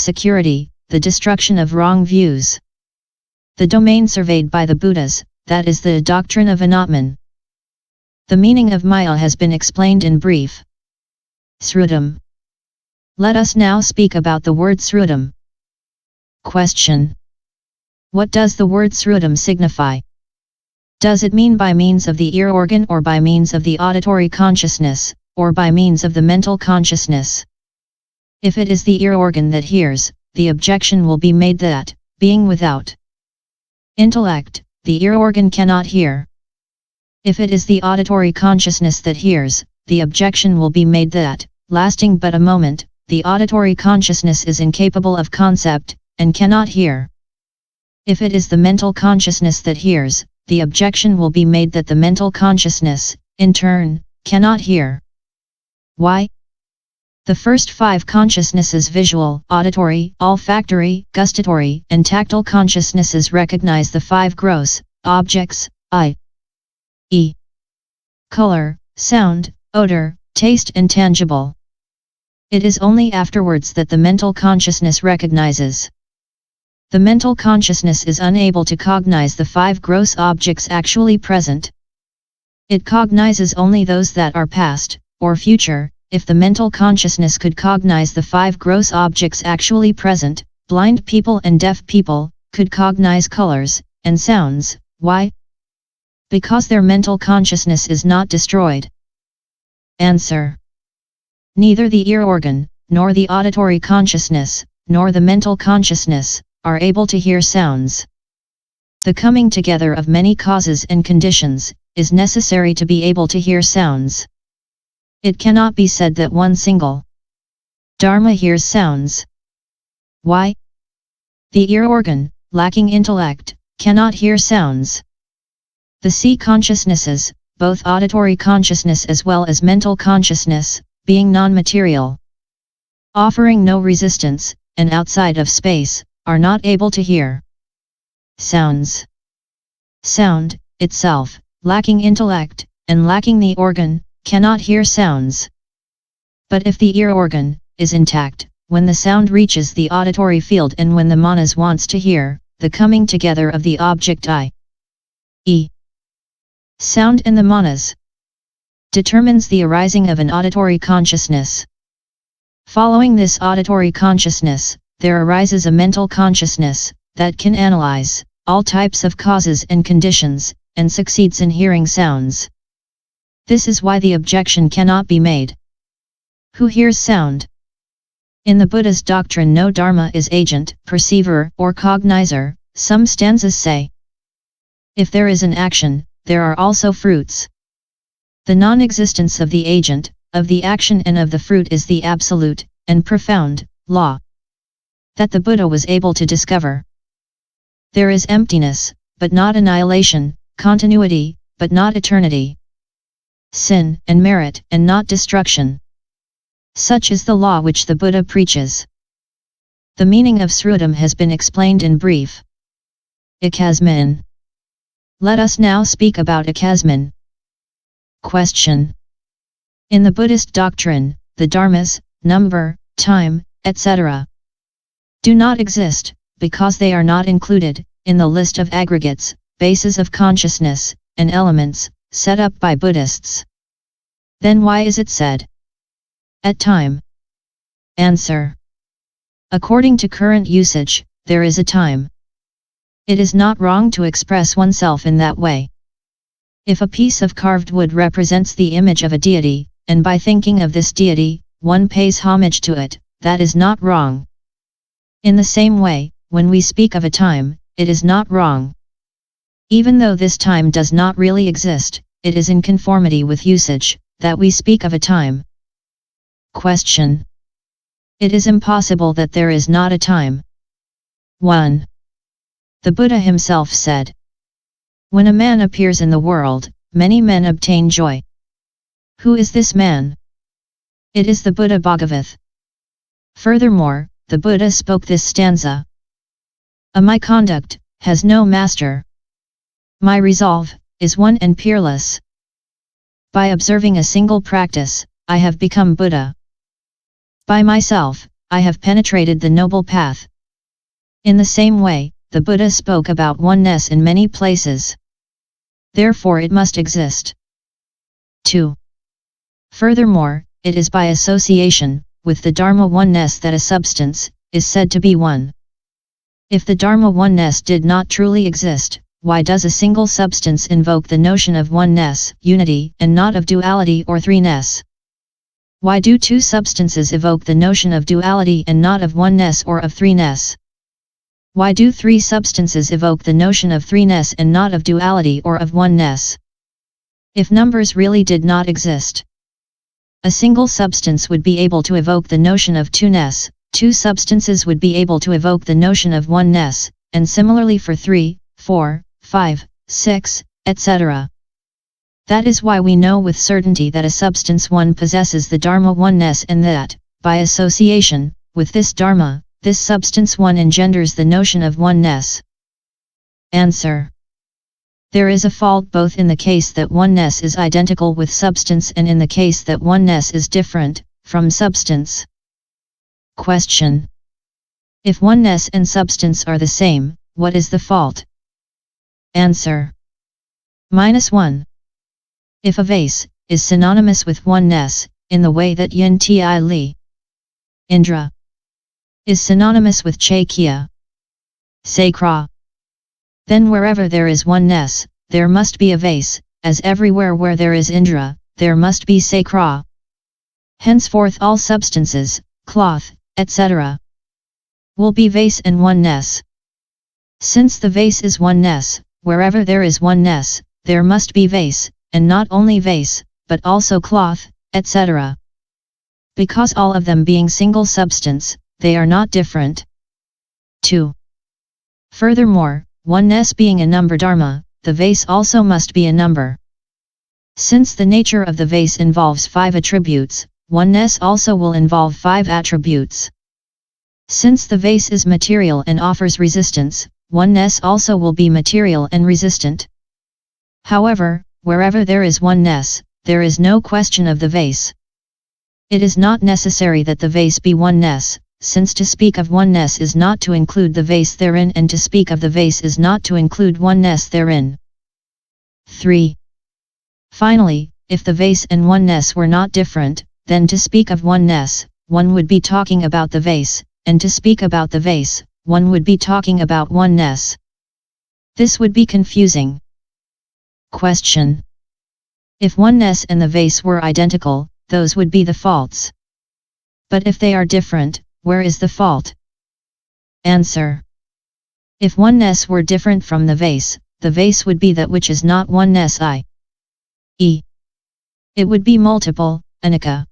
security, the destruction of wrong views. The domain surveyed by the Buddhas, that is the doctrine of Anatman. The meaning of Maya has been explained in brief. Srutam. Let us now speak about the word srutam. Question. What does the word srutam signify? Does it mean by means of the ear organ or by means of the auditory consciousness, or by means of the mental consciousness? If it is the ear organ that hears, the objection will be made that, being without intellect, the ear organ cannot hear. If it is the auditory consciousness that hears, the objection will be made that, lasting but a moment, the auditory consciousness is incapable of concept, and cannot hear. If it is the mental consciousness that hears, the objection will be made that the mental consciousness, in turn, cannot hear. Why? The first 5 consciousnesses, visual, auditory, olfactory, gustatory, and tactile consciousnesses, recognize the 5 gross objects, i.e. color, sound, odor, taste and tangible. It is only afterwards that the mental consciousness recognizes. The mental consciousness is unable to cognize the 5 gross objects actually present. It cognizes only those that are past, or future. If the mental consciousness could cognize the 5 gross objects actually present, blind people and deaf people could cognize colors and sounds. Why? Because their mental consciousness is not destroyed. Answer. Neither the ear organ, nor the auditory consciousness, nor the mental consciousness, are able to hear sounds. The coming together of many causes and conditions, is necessary to be able to hear sounds. It cannot be said that one single Dharma hears sounds. Why? The ear organ, lacking intellect, cannot hear sounds. The C consciousnesses, both auditory consciousness as well as mental consciousness, being non-material, offering no resistance, and outside of space, are not able to hear sounds. Sound, itself, lacking intellect, and lacking the organ, cannot hear sounds. But if the ear organ is intact, when the sound reaches the auditory field and when the manas wants to hear, the coming together of the object i.e. sound and the manas determines the arising of an auditory consciousness. Following this auditory consciousness, there arises a mental consciousness that can analyze all types of causes and conditions, and succeeds in hearing sounds. This is why the objection cannot be made. Who hears sound? In the Buddha's doctrine, no dharma is agent, perceiver, or cognizer. Some stanzas say, if there is an action, there are also fruits. The non-existence of the agent, of the action and of the fruit is the absolute, and profound, law that the Buddha was able to discover. There is emptiness, but not annihilation, continuity, but not eternity, sin and merit and not destruction. Such is the law which the Buddha preaches. The meaning of srutam has been explained in brief. Ikasmin. Let us now speak about ikasmin. Question. In the Buddhist doctrine, the dharmas, number, time, etc. do not exist, because they are not included in the list of aggregates, bases of consciousness, and elements set up by Buddhists. Then why is it said at time? Answer. According to current usage, there is a time. It is not wrong to express oneself in that way. If a piece of carved wood represents the image of a deity, and by thinking of this deity, one pays homage to it, that is not wrong. In the same way, when we speak of a time, it is not wrong. Even though this time does not really exist, it is in conformity with usage, that we speak of a time. Question. It is impossible that there is not a time. 1. The Buddha himself said, when a man appears in the world, many men obtain joy. Who is this man? It is the Buddha Bhagavat. Furthermore, the Buddha spoke this stanza. My conduct has no master. My resolve is one and peerless. By observing a single practice, I have become Buddha. By myself, I have penetrated the noble path. In the same way, the Buddha spoke about oneness in many places. Therefore it must exist. 2. Furthermore, it is by association with the Dharma oneness that a substance is said to be one. If the Dharma oneness did not truly exist, why does a single substance invoke the notion of oneness, unity, and not of duality or threeness? Why do two substances evoke the notion of duality and not of oneness or of threeness? Why do three substances evoke the notion of threeness and not of duality or of oneness? If numbers really did not exist, a single substance would be able to evoke the notion of two-ness, two substances would be able to evoke the notion of oneness, and similarly for 3, 4, 5, 6, etc. That is why we know with certainty that a substance one possesses the Dharma oneness and that, by association with this Dharma, this substance one engenders the notion of oneness. Answer. There is a fault both in the case that oneness is identical with substance and in the case that oneness is different from substance. Question. If oneness and substance are the same, what is the fault? Answer. -1. If a vase is synonymous with oneness, in the way that yin ti li Indra is synonymous with Chaitya Sakra, then wherever there is oneness, there must be a vase, as everywhere where there is Indra, there must be Sakra. Henceforth all substances, cloth, etc., will be vase and oneness. Since the vase is oneness, wherever there is oneness, there must be vase, and not only vase, but also cloth, etc. Because all of them being single substance, they are not different. 2. Furthermore, oneness being a number dharma, the vase also must be a number. Since the nature of the vase involves 5 attributes, oneness also will involve 5 attributes. Since the vase is material and offers resistance, oneness also will be material and resistant. However, wherever there is oneness, there is no question of the vase. It is not necessary that the vase be oneness, since to speak of oneness is not to include the vase therein and to speak of the vase is not to include oneness therein. 3. Finally, if the vase and oneness were not different, then to speak of oneness, one would be talking about the vase, and to speak about the vase, one would be talking about oneness. This would be confusing. Question. If oneness and the vase were identical, those would be the faults. But if they are different, where is the fault? Answer. If oneness were different from the vase would be that which is not oneness, i.e. it would be multiple, anika.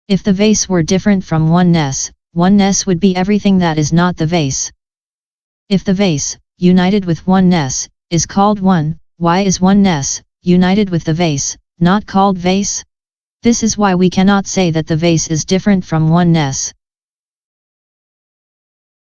If the vase were different from oneness would be everything that is not the vase. If the vase, united with oneness, is called one, why is oneness, united with the vase, not called vase? This is why we cannot say that the vase is different from oneness.